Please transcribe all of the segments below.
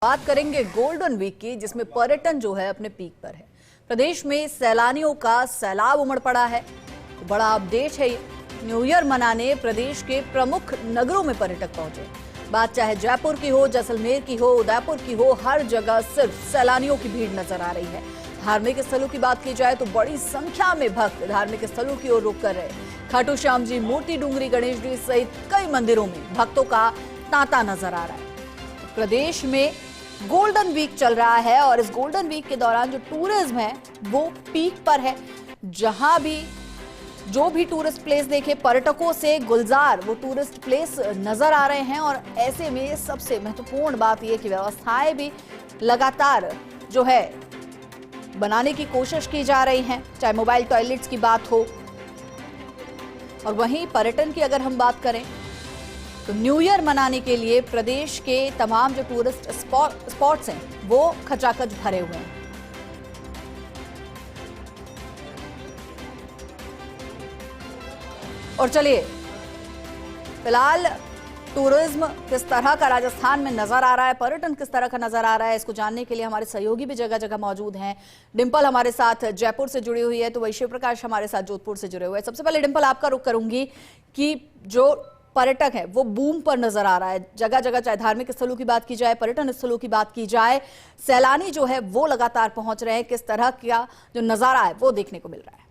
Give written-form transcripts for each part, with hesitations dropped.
बात करेंगे golden week की, जिसमें पर्यटन जो है अपने पीक पर है। प्रदेश में सैलानियों का सैलाब उमड़ पड़ा है। तो बड़ा अपडेट है ये। न्यू ईयर मनाने प्रदेश के प्रमुख नगरों में पर्यटक पहुंचे। बात चाहे जयपुर की हो, जैसलमेर की हो, उदयपुर की हो, हर जगह सिर्फ सैलानियों की भीड़ नजर आ रही है। धार्मिक स्थलों की बात की जाए तो बड़ी संख्या में भक्त धार्मिक स्थलों की ओर रुख कर रहे। खाटू श्याम जी, मोती डूंगरी गणेश जी सहित कई मंदिरों में भक्तों का तांता नजर आ रहा है। प्रदेश में गोल्डन वीक चल रहा है और इस गोल्डन वीक के दौरान जो टूरिज्म है वो पीक पर है। जहां भी जो भी टूरिस्ट प्लेस देखे, पर्यटकों से गुलजार वो टूरिस्ट प्लेस नजर आ रहे हैं। और ऐसे में सबसे महत्वपूर्ण बात यह कि व्यवस्थाएं भी लगातार जो है बनाने की कोशिश की जा रही है, चाहे मोबाइल टॉयलेट्स की बात हो। और वहीं पर्यटन की अगर हम बात करें तो न्यू ईयर मनाने के लिए प्रदेश के तमाम जो टूरिस्ट स्पॉट्स हैं वो खचाखच भरे हुए हैं। और चलिए फिलहाल टूरिज्म किस तरह का राजस्थान में नजर आ रहा है, पर्यटन किस तरह का नजर आ रहा है, इसको जानने के लिए हमारे सहयोगी भी जगह जगह मौजूद हैं। डिंपल हमारे साथ जयपुर से जुड़ी हुई है, तो वही शिव प्रकाश हमारे साथ जोधपुर से जुड़े हुए हैं। सबसे पहले डिंपल, आपका रुख करूंगी कि जो पर्यटक है वो बूम पर नजर आ रहा है जगह जगह, चाहे धार्मिक स्थलों की बात की जाए, पर्यटन स्थलों की बात की जाए, सैलानी जो है वो लगातार पहुंच रहे हैं। किस तरह का जो नजारा है वो देखने को मिल रहा है?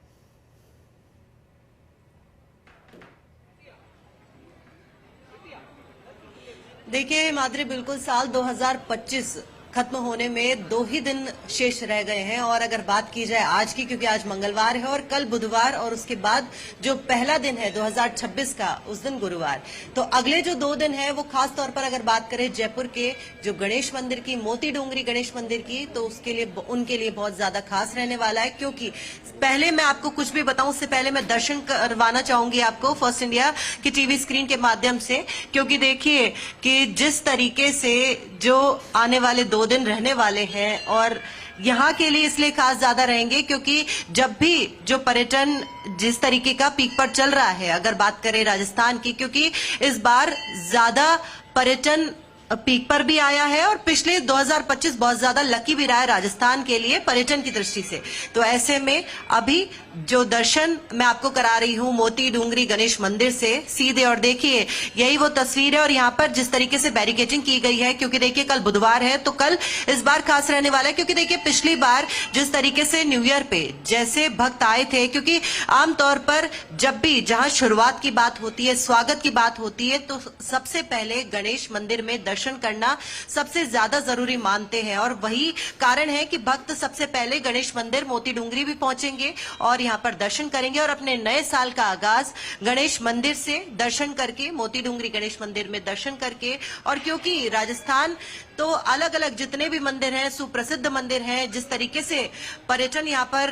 देखिए माधुरी, बिल्कुल साल 2025 खत्म होने में 2 ही दिन शेष रह गए हैं। और अगर बात की जाए आज की, क्योंकि आज मंगलवार है और कल बुधवार और उसके बाद जो पहला दिन है 2026 का, उस दिन गुरुवार, तो अगले जो 2 दिन है वो खास तौर पर अगर बात करें जयपुर के जो गणेश मंदिर की, मोती डूंगरी गणेश मंदिर की, तो उसके लिए उनके लिए बहुत ज्यादा खास रहने वाला है। क्योंकि पहले मैं आपको कुछ भी बताऊं, उससे पहले मैं दर्शन करवाना चाहूंगी आपको फर्स्ट इंडिया की टीवी स्क्रीन के माध्यम से। क्योंकि देखिए कि जिस तरीके से जो आने वाले 2 दिन रहने वाले हैं, और यहाँ के लिए इसलिए खास ज्यादा रहेंगे क्योंकि जब भी जो पर्यटन जिस तरीके का पीक पर चल रहा है, अगर बात करें राजस्थान की, क्योंकि इस बार ज्यादा पर्यटन पीक पर भी आया है और पिछले 2025 बहुत ज्यादा लकी भी रहा है राजस्थान के लिए पर्यटन की दृष्टि से। तो ऐसे में अभी जो दर्शन मैं आपको करा रही हूँ मोती डूंगरी गणेश मंदिर से सीधे, और देखिए यही वो तस्वीर है। और यहाँ पर जिस तरीके से बैरिकेडिंग की गई है, क्योंकि देखिए कल बुधवार है, तो कल इस बार खास रहने वाला है। क्योंकि देखिए पिछली बार जिस तरीके से न्यू ईयर पे जैसे भक्त आए थे, क्योंकि आमतौर पर जब भी जहां शुरुआत की बात होती है, स्वागत की बात होती है, तो सबसे पहले गणेश मंदिर में दर्शन करना सबसे ज्यादा जरूरी मानते हैं। और वही कारण है कि भक्त सबसे पहले गणेश मंदिर मोती डूंगरी भी पहुंचेंगे और यहां पर दर्शन करेंगे और अपने नए साल का आगाज गणेश मंदिर से दर्शन करके, मोती डूंगरी गणेश मंदिर में दर्शन करके। और क्योंकि राजस्थान तो अलग अलग जितने भी मंदिर हैं, सुप्रसिद्ध मंदिर हैं, जिस तरीके से पर्यटन यहाँ पर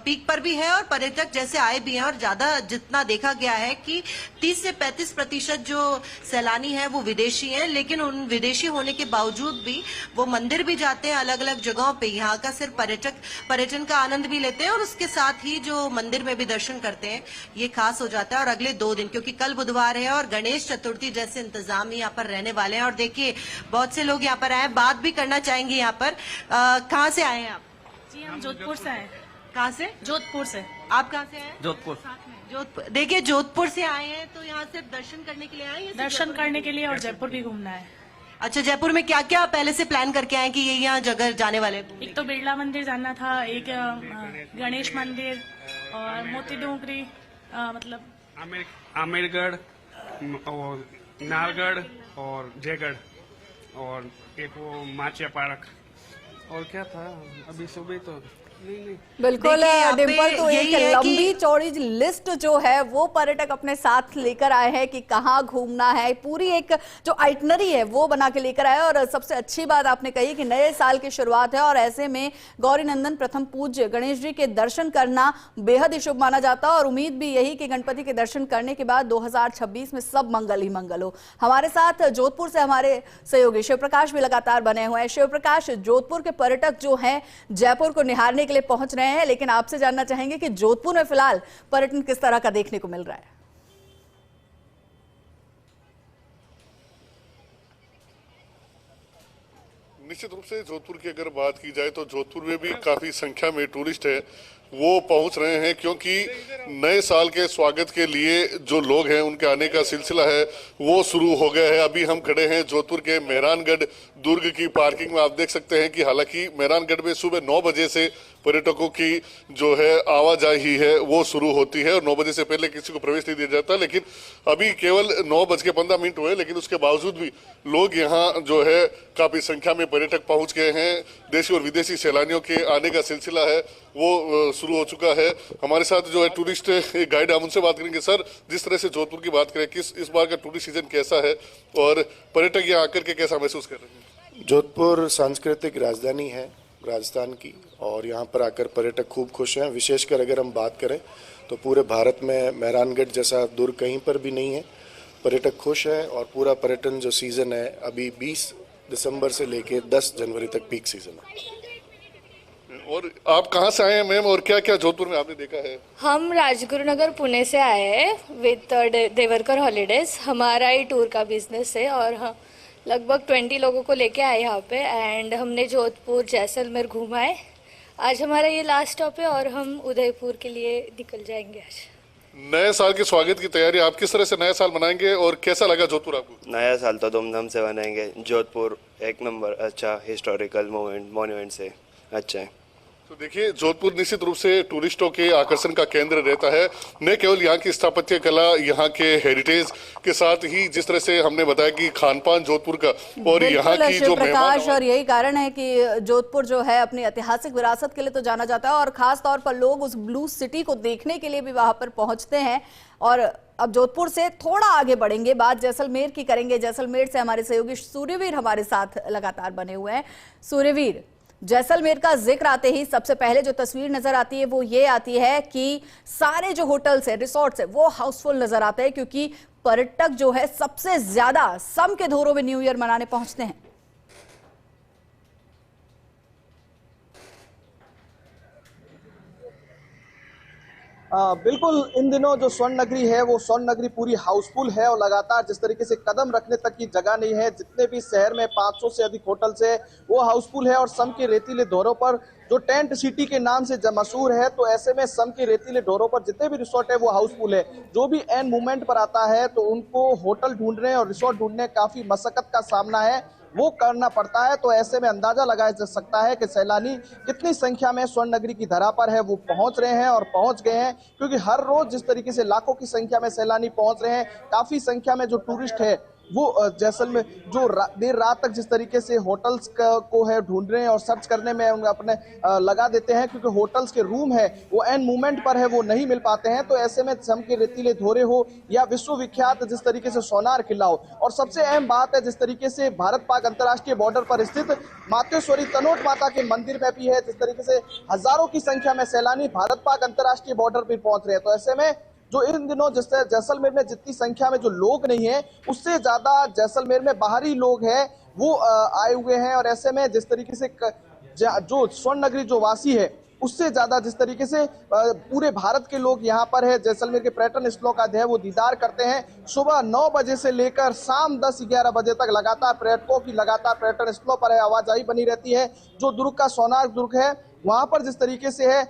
पीक पर भी है और पर्यटक जैसे आए भी हैं, और ज्यादा जितना देखा गया है कि 30 से 35% जो सैलानी है वो विदेशी हैं। लेकिन उन विदेशी होने के बावजूद भी वो मंदिर भी जाते हैं अलग अलग जगहों पे, यहाँ का सिर्फ पर्यटन का आनंद भी लेते हैं और उसके साथ ही जो मंदिर में भी दर्शन करते हैं। ये खास हो जाता है। और अगले 2 दिन, क्योंकि कल बुधवार है और गणेश चतुर्थी जैसे इंतजाम यहाँ पर रहने वाले हैं। और देखिए बहुत से लोग यहाँ पर आए, बात भी करना चाहेंगे। यहाँ पर कहाँ से आए हैं आप? जी हम जोधपुर से आए। कहाँ से? जोधपुर से। आप कहाँ से आए? जोधपुर। जोधपुर। देखिए जोधपुर से आए हैं, तो यहाँ सिर्फ दर्शन करने के लिए आए हैं? दर्शन करने के लिए और जयपुर भी घूमना है। अच्छा, जयपुर में क्या क्या पहले से प्लान करके आए कि ये यहाँ जगह जाने वाले हैं? एक तो बिरला मंदिर जाना था, एक गणेश मंदिर और मोती डूंगरी, मतलब आमेरगढ़ और नाहरगढ़ और जयगढ़, और एक वो माचिया पार्क, और क्या था अभी सुबह तो नहीं। बिल्कुल डिंपल, तो एक लंबी चौड़ी लिस्ट जो है वो पर्यटक अपने साथ लेकर आए हैं कि कहाँ घूमना है। पूरी एक जो आइटनरी है वो बना के लेकर आए। और सबसे अच्छी बात आपने कही कि नए साल की शुरुआत है और ऐसे में गौरी नंदन प्रथम पूज्य गणेश जी के दर्शन करना बेहद ही शुभ माना जाता है। और उम्मीद भी यही कि गणपति के दर्शन करने के बाद 2026 में सब मंगल ही मंगल हो। हमारे साथ जोधपुर से हमारे सहयोगी शिव प्रकाश भी लगातार बने हुए हैं। शिव प्रकाश, जोधपुर के पर्यटक जो हैं जयपुर को निहारने के लिए पहुंच रहे हैं, लेकिन आपसे जानना चाहेंगे कि जोधपुर में फिलहाल पर्यटन किस तरह का देखने को मिल रहा है? निश्चित रूप से जोधपुर की अगर बात की जाए तो जोधपुर में भी काफी संख्या में टूरिस्ट है वो पहुंच रहे हैं, क्योंकि नए साल के स्वागत के लिए जो लोग हैं उनके आने का सिलसिला है वो शुरू हो गया है। अभी हम खड़े हैं जोधपुर के मेहरानगढ़ दुर्ग की पार्किंग में। आप देख सकते हैं कि हालांकि मेहरानगढ़ में सुबह 9 बजे से पर्यटकों की जो है आवाजाही है वो शुरू होती है और 9 बजे से पहले किसी को प्रवेश नहीं दिया जाता, लेकिन अभी केवल 9:15 हुए, लेकिन उसके बावजूद भी लोग यहाँ जो है काफी संख्या में पर्यटक पहुंच गए हैं। देशी और विदेशी सैलानियों के आने का सिलसिला है वो शुरू हो चुका है। हमारे साथ जो है टूरिस्ट गाइड, हम उनसे बात करेंगे। सर, जिस तरह से जोधपुर की बात करें, किस इस बार का टूरिस्ट सीजन कैसा है और पर्यटक यहाँ आकर के कैसा महसूस कर रहे हैं? जोधपुर सांस्कृतिक राजधानी है राजस्थान की और यहाँ पर आकर पर्यटक खूब खुश हैं। विशेषकर अगर हम बात करें तो पूरे भारत में मेहरानगढ़ जैसा दुर्ग कहीं पर भी नहीं है। पर्यटक खुश हैं और पूरा पर्यटन जो सीज़न है अभी 20 दिसंबर से लेके 10 जनवरी तक पीक सीजन है। और आप कहाँ से आए हैं मैम और क्या क्या जोधपुर में आपने देखा है? हम राजगुरुनगर पुणे से आए हैं विद देवरकर हॉलीडेज। हमारा ही टूर का बिजनेस है और हाँ लगभग 20 लोगों को लेके आए यहाँ पे एंड हमने जोधपुर जैसलमेर घूमा है। आज हमारा ये लास्ट स्टॉप है और हम उदयपुर के लिए निकल जाएंगे आज। नए साल के स्वागत की तैयारी, आप किस तरह से नया साल मनाएंगे और कैसा लगा जोधपुर आपको? नया साल तो धूमधाम से मनाएंगे। जोधपुर एक नंबर अच्छा हिस्टोरिकल मॉन्यूमेंट्स है, अच्छा है। तो देखिए, जोधपुर निश्चित रूप से टूरिस्टों के आकर्षण का केंद्र रहता है। न केवल यहाँ की स्थापत्य कला, यहाँ के हेरिटेज के साथ ही जिस तरह से हमने बताया कि खान पान जोधपुर का और यहाँ की जो प्रकाश, और यही कारण है कि जोधपुर जो है अपनी ऐतिहासिक विरासत के लिए तो जाना जाता है और खास तौर पर लोग उस ब्लू सिटी को देखने के लिए भी वहां पर पहुंचते हैं। और अब जोधपुर से थोड़ा आगे बढ़ेंगे, बात जैसलमेर की करेंगे। जैसलमेर से हमारे सहयोगी सूर्यवीर हमारे साथ लगातार बने हुए हैं। सूर्यवीर, जैसलमेर का जिक्र आते ही सबसे पहले जो तस्वीर नजर आती है वो ये आती है कि सारे जो होटल्स है, रिसोर्ट्स है, वो हाउसफुल नजर आते हैं, क्योंकि पर्यटक जो है सबसे ज्यादा सम के धोरों में न्यू ईयर मनाने पहुंचते हैं। बिल्कुल, इन दिनों जो स्वर्ण नगरी है वो स्वर्ण नगरी पूरी हाउसफुल है और लगातार जिस तरीके से कदम रखने तक की जगह नहीं है। जितने भी शहर में 500 से अधिक होटल्स है वो हाउसफुल है और सम के रेतीले दौरों पर जो टेंट सिटी के नाम से मशहूर है, तो ऐसे में सम के रेतीले दौरों पर जितने भी रिसोर्ट है वो हाउसफुल है। जो भी एंड मूवमेंट पर आता है तो उनको होटल ढूंढने और रिसोर्ट ढूंढने काफी मशक्कत का सामना है वो करना पड़ता है। तो ऐसे में अंदाजा लगाया जा सकता है कि सैलानी कितनी संख्या में स्वर्ण नगरी की धरा पर है वो पहुंच रहे हैं और पहुंच गए हैं, क्योंकि हर रोज जिस तरीके से लाखों की संख्या में सैलानी पहुंच रहे हैं, काफी संख्या में जो टूरिस्ट है वो जैसलमेर जो देर रात तक जिस तरीके से होटल्स को है ढूंढ रहे हैं और सर्च करने में अपने लगा देते हैं, क्योंकि होटल्स के रूम है वो एंड मूवमेंट पर है वो नहीं मिल पाते हैं। तो ऐसे में सम के रेतीले धोरे हो या विश्वविख्यात जिस तरीके से सोनार किला हो, और सबसे अहम बात है जिस तरीके से भारत पाक अंतर्राष्ट्रीय बॉर्डर पर स्थित मातेश्वरी तनोट माता के मंदिर में भी है, जिस तरीके से हजारों की संख्या में सैलानी भारत पाक अंतर्राष्ट्रीय बॉर्डर पर पहुंच रहे हैं। तो ऐसे में जो इन दिनों जैसलमेर में जितनी संख्या में जो लोग नहीं है, उससे ज्यादा जैसलमेर में बाहरी लोग हैं वो आए हुए हैं। और ऐसे में जिस तरीके से जो स्वर्ण नगरी जो वासी है उससे ज्यादा जिस तरीके से पूरे भारत के लोग यहाँ पर है जैसलमेर के पर्यटन स्थलों का जो है वो दीदार करते हैं। सुबह 9 बजे से लेकर शाम 10-11 बजे तक लगातार पर्यटकों की लगातार पर्यटन स्थलों पर आवाजाही बनी रहती है। जो दुर्ग का सोनार दुर्ग है वहां पर जिस तरीके से है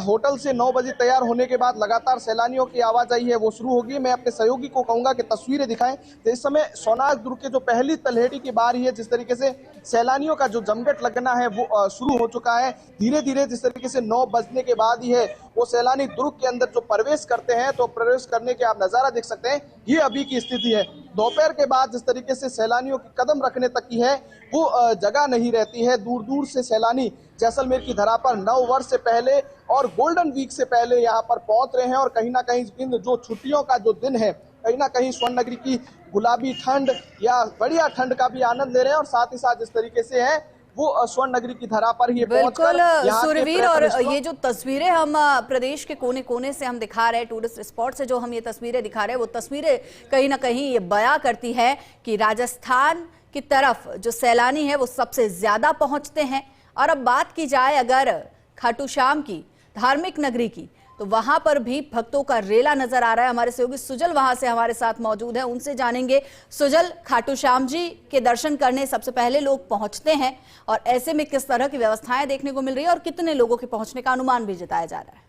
होटल से 9 बजे तैयार होने के बाद लगातार सैलानियों की आवाजाही है वो शुरू होगी। मैं अपने सहयोगी को कहूंगा कि तस्वीरें दिखाएं। तो इस समय सोनार दुर्ग के जो पहली तलहटी की बारी है, जिस तरीके से सैलानियों का जो जमघट लगना है वो शुरू हो चुका है। धीरे धीरे जिस तरीके से 9 बजने के बाद ही है वो सैलानी दुर्ग के अंदर जो प्रवेश करते हैं, तो प्रवेश करने के आप नजारा देख सकते हैं। ये अभी की स्थिति है। दोपहर के बाद जिस तरीके से सैलानियों की कदम रखने तक की है वो जगह नहीं रहती है। दूर दूर से सैलानी जैसलमेर की धरा पर नव वर्ष से पहले और गोल्डन वीक से पहले यहाँ पर पहुंच रहे हैं और कहीं ना कहीं इन जो छुट्टियों का जो दिन है, कहीं ना कहीं स्वर्ण नगरी की गुलाबी ठंड या बढ़िया ठंड का भी आनंद ले रहे हैं। और साथ ही साथ जिस तरीके से है वो स्वर्ण नगरी की धरा पर ही बिल्कुल सूर्यवीर, और ये जो तस्वीरें हम प्रदेश के कोने कोने से हम दिखा रहे हैं, टूरिस्ट स्पॉट से जो हम ये तस्वीरें दिखा रहे हैं, वो तस्वीरें कहीं ना कहीं ये बयां करती है कि राजस्थान की तरफ जो सैलानी है वो सबसे ज्यादा पहुंचते हैं। और अब बात की जाए अगर खाटू श्याम की, धार्मिक नगरी की, तो वहां पर भी भक्तों का रेला नजर आ रहा है। हमारे सहयोगी सुजल वहां से हमारे साथ मौजूद है, उनसे जानेंगे। सुजल, खाटू श्याम जी के दर्शन करने सबसे पहले लोग पहुंचते हैं और ऐसे में किस तरह की व्यवस्थाएं देखने को मिल रही है और कितने लोगों के पहुंचने का अनुमान भी जताया जा रहा है?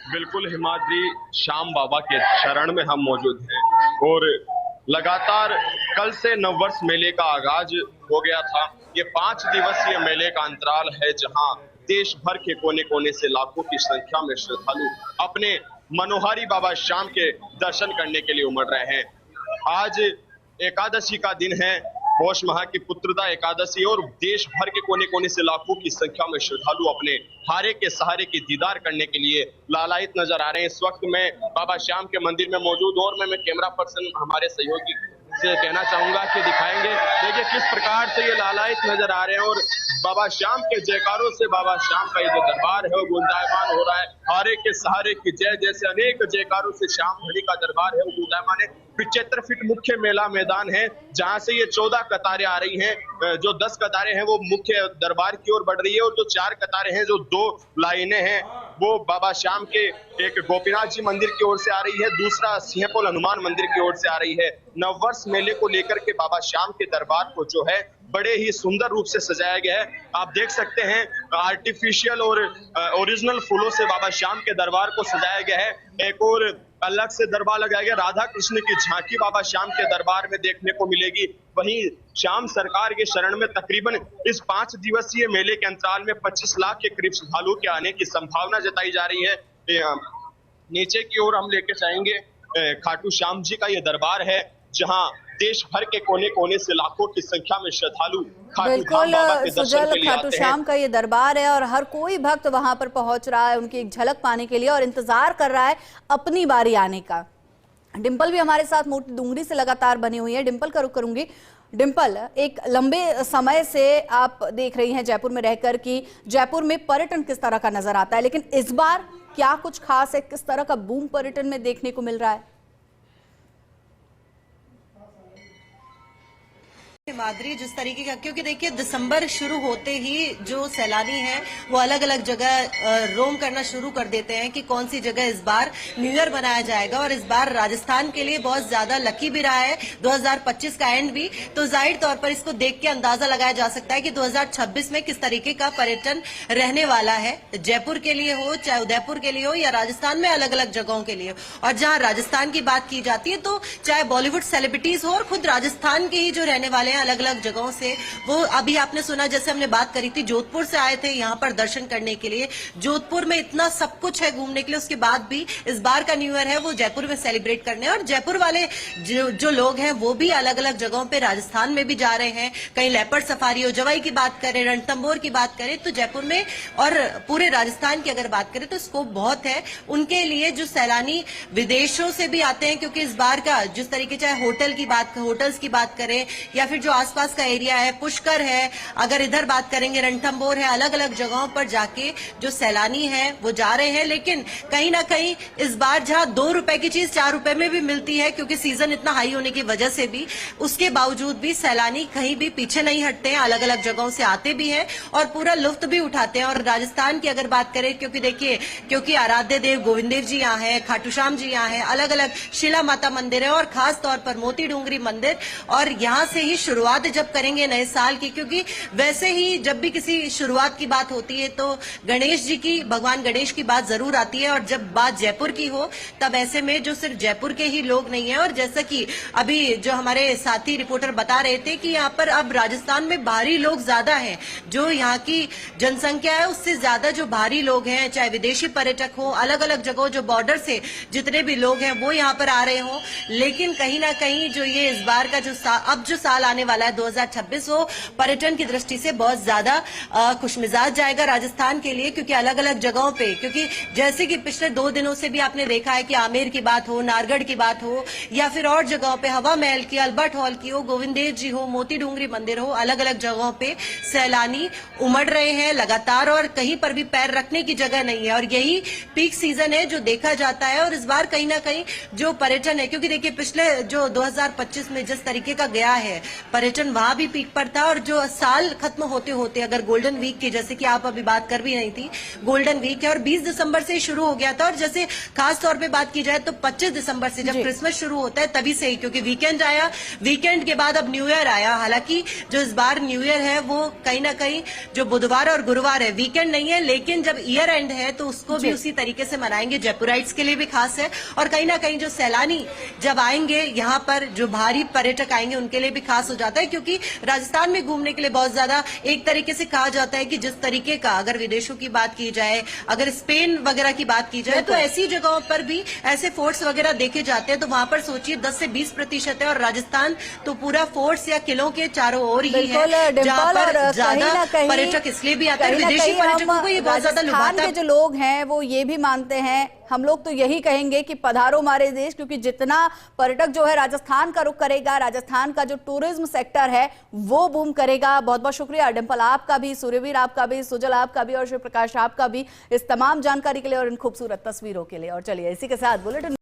बिल्कुल हिमाद्री, श्याम बाबा के शरण में हम मौजूद हैं और लगातार कल से नववर्ष मेले का आगाज हो गया था। ये 5 दिवसीय मेले का अंतराल है जहां देश भर के कोने कोने से लाखों की संख्या में श्रद्धालु अपने मनोहारी बाबा श्याम के दर्शन करने के लिए उमड़ रहे हैं। आज एकादशी का दिन है, पौष माह की पुत्रदा एकादशी, और देश भर के कोने कोने से लाखों की संख्या में श्रद्धालु अपने हारे के सहारे की दीदार करने के लिए लालायित नजर आ रहे हैं। इस वक्त मैं बाबा श्याम के मंदिर में मौजूद हूं और मैं कैमरा पर्सन हमारे सहयोगी से कहना चाहूंगा कि दिखाएंगे। देखिए किस प्रकार से ये लालायित नजर आ रहे हैं और बाबा श्याम के जयकारों से बाबा श्याम का ये जो दरबार है वो गुंजायमान हो रहा है। हारे के सहारे की जय जैसे अनेक जयकारों से श्याम घड़ी का दरबार है वो गुंजायमान है। 75 फीट मुख्य मेला मैदान है जहां से ये 14 कतारें आ रही हैं। जो 10 कतारें हैं वो मुख्य दरबार की ओर बढ़ रही है और जो 4 कतारें हैं, जो 2 लाइनें हैं, वो बाबा श्याम के एक गोपीनाथ जी मंदिर की ओर से आ रही है, दूसरा सिंहपोल हनुमान मंदिर की ओर से आ रही है। नववर्ष मेले को लेकर के बाबा श्याम के दरबार को जो है बड़े ही सुंदर रूप से सजाया गया है। आप देख सकते हैं आर्टिफिशियल और ओरिजिनल फूलों से बाबा श्याम के दरबार को सजाया गया है। एक और अलग से दरबार लगाया गया, राधा कृष्ण की झांकी बाबा श्याम के दरबार में देखने को मिलेगी। वहीं श्याम सरकार के शरण में तकरीबन इस 5 दिवसीय मेले के अंतराल में 25 लाख के करीब श्रद्धालुओं के आने की संभावना जताई जा रही है। नीचे की ओर हम लेके जाएंगे, खाटू श्याम जी का ये दरबार है जहां देश भर के कोने कोने से लाखों की संख्या में श्रद्धालु बिल्कुल सुजल, खाटू श्याम का ये दरबार है और हर कोई भक्त वहां पर पहुंच रहा है उनकी एक झलक पाने के लिए और इंतजार कर रहा है अपनी बारी आने का। डिंपल भी हमारे साथ मोती डूंगरी से लगातार बनी हुई है। डिंपल का रुख करूंगी। डिंपल, एक लंबे समय से आप देख रही हैं जयपुर में रहकर कि जयपुर में पर्यटन किस तरह का नजर आता है, लेकिन इस बार क्या कुछ खास है? किस तरह का बूम पर्यटन में देखने को मिल रहा है? मादरी, जिस तरीके का, क्योंकि देखिए दिसंबर शुरू होते ही जो सैलानी हैं वो अलग अलग जगह रोम करना शुरू कर देते हैं कि कौन सी जगह इस बार न्यू ईयर मनाया जाएगा। और इस बार राजस्थान के लिए बहुत ज्यादा लकी भी रहा है 2025 का एंड भी, तो जाहिर तौर पर इसको देख के अंदाजा लगाया जा सकता है कि 2026 में किस तरीके का पर्यटन रहने वाला है, जयपुर के लिए हो, चाहे उदयपुर के लिए हो या राजस्थान में अलग अलग जगहों के लिए। और जहां राजस्थान की बात की जाती है तो चाहे बॉलीवुड सेलिब्रिटीज हो और खुद राजस्थान के ही जो रहने वाले अलग अलग जगहों से, वो अभी आपने सुना जैसे हमने बात करी थी, जोधपुर से आए थे यहाँ पर दर्शन करने के लिए। जोधपुर में इतना सब कुछ है घूमने के लिए, उसके बाद भी इस बार का न्यू ईयर है वो जयपुर में सेलिब्रेट करने। और जयपुर वाले जो लोग हैं वो भी अलग अलग जगहों पे राजस्थान में भी जा रहे हैं। कहीं लेपर्ड सफारी हो, जवाई की बात करें, रणथंभौर की बात करें, तो जयपुर में और पूरे राजस्थान की अगर बात करें तो स्कोप बहुत है उनके लिए। जो सैलानी विदेशों से भी आते हैं, क्योंकि इस बार का जिस तरीके चाहे होटल्स की बात करें या फिर जो आसपास का एरिया है, पुष्कर है, अगर इधर बात करेंगे रणथंभौर है, अलग अलग जगहों पर जाके जो सैलानी है वो जा रहे हैं। लेकिन कहीं ना कहीं इस बार जहां 2 रुपए की चीज 4 रुपए में भी मिलती है, क्योंकि सीजन इतना हाई होने की वजह से भी, उसके बावजूद भी सैलानी कहीं भी पीछे नहीं हटते हैं, अलग अलग जगहों से आते भी हैं और पूरा लुत्फ भी उठाते हैं। और राजस्थान की अगर बात करें, क्योंकि देखिए क्योंकि आराध्य देव गोविंद देव जी यहाँ है, खाटू श्याम जी यहाँ है, अलग अलग शिला माता मंदिर है और खास तौर पर मोती डूंगरी मंदिर। और यहाँ से ही शुरुआत जब करेंगे नए साल की, क्योंकि वैसे ही जब भी किसी शुरुआत की बात होती है तो गणेश जी की, भगवान गणेश की बात जरूर आती है। और जब बात जयपुर की हो तब ऐसे में जो सिर्फ जयपुर के ही लोग नहीं है, और जैसा कि अभी जो हमारे साथी रिपोर्टर बता रहे थे कि यहाँ पर अब राजस्थान में बाहरी लोग ज्यादा हैं, जो यहाँ की जनसंख्या है उससे ज्यादा जो बाहरी लोग हैं, चाहे विदेशी पर्यटक हो, अलग अलग जगहों जो बॉर्डर से जितने भी लोग हैं वो यहाँ पर आ रहे हो। लेकिन कहीं ना कहीं जो ये इस बार का अब जो साल आने वाला है 2026, वो पर्यटन की दृष्टि से बहुत ज्यादा खुशमिजाज जाएगा राजस्थान के लिए, क्योंकि अलग अलग जगहों पे, क्योंकि जैसे कि पिछले 2 दिनों से भी आपने देखा है कि आमेर की बात हो, नारगढ़ की बात हो या फिर और जगहों पे हवा महल की, अल्बर्ट हॉल की हो, गोविंद देव जी हो, मोती डूंगरी मंदिर हो, अलग अलग जगहों पे सैलानी उमड़ रहे हैं लगातार और कहीं पर भी पैर रखने की जगह नहीं है। और यही पीक सीजन है जो देखा जाता है। और इस बार कहीं ना कहीं जो पर्यटन है, क्योंकि देखिए पिछले जो 2025 में जिस तरीके का गया है पर्यटन पर्यटन वहां भी पीक पर था। और जो साल खत्म होते होते अगर गोल्डन वीक की, जैसे कि आप अभी बात कर भी रही थी, गोल्डन वीक है और 20 दिसंबर से शुरू हो गया था। और जैसे खास तौर पे बात की जाए तो 25 दिसंबर से जब क्रिसमस शुरू होता है तभी से ही, क्योंकि वीकेंड आया, वीकेंड के बाद अब न्यू ईयर आया। हालांकि जो इस बार न्यू ईयर है वो कहीं ना कहीं जो बुधवार और गुरुवार है, वीकेंड नहीं है, लेकिन जब ईयर एंड है तो उसको भी उसी तरीके से मनाएंगे। जयपुराइट्स के लिए भी खास है और कहीं ना कहीं जो सैलानी जब आएंगे यहाँ पर, जो भारी पर्यटक आएंगे उनके लिए भी खास हो जाता है, क्योंकि राजस्थान में घूमने के लिए बहुत ज्यादा एक तरीके से कहा जाता है कि जिस तरीके का, अगर विदेशों की बात की जाए, अगर स्पेन वगैरह की बात की जाए, तो ऐसी जगहों पर भी ऐसे फोर्ट्स वगैरह देखे जाते हैं। तो वहां पर सोचिए 10 से 20% है और राजस्थान तो पूरा फोर्ट्स या किलों के चारों ओर ही है, जहाँ पर ज्यादा पर्यटक इसलिए भी आते हैं। विदेशी पर्यटकों को ये बहुत ज्यादा लुभाता है। जो लोग हैं वो ये भी मानते हैं, हम लोग तो यही कहेंगे कि पधारो हमारे देश, क्योंकि जितना पर्यटक जो है राजस्थान का रुख करेगा, राजस्थान का जो टूरिज्म सेक्टर है वो बूम करेगा। बहुत बहुत शुक्रिया डिंपल आपका भी, सूर्यवीर आपका भी, सुजल आपका भी और शिव प्रकाश आपका भी इस तमाम जानकारी के लिए और इन खूबसूरत तस्वीरों के लिए। और चलिए इसी के साथ बुलेटिन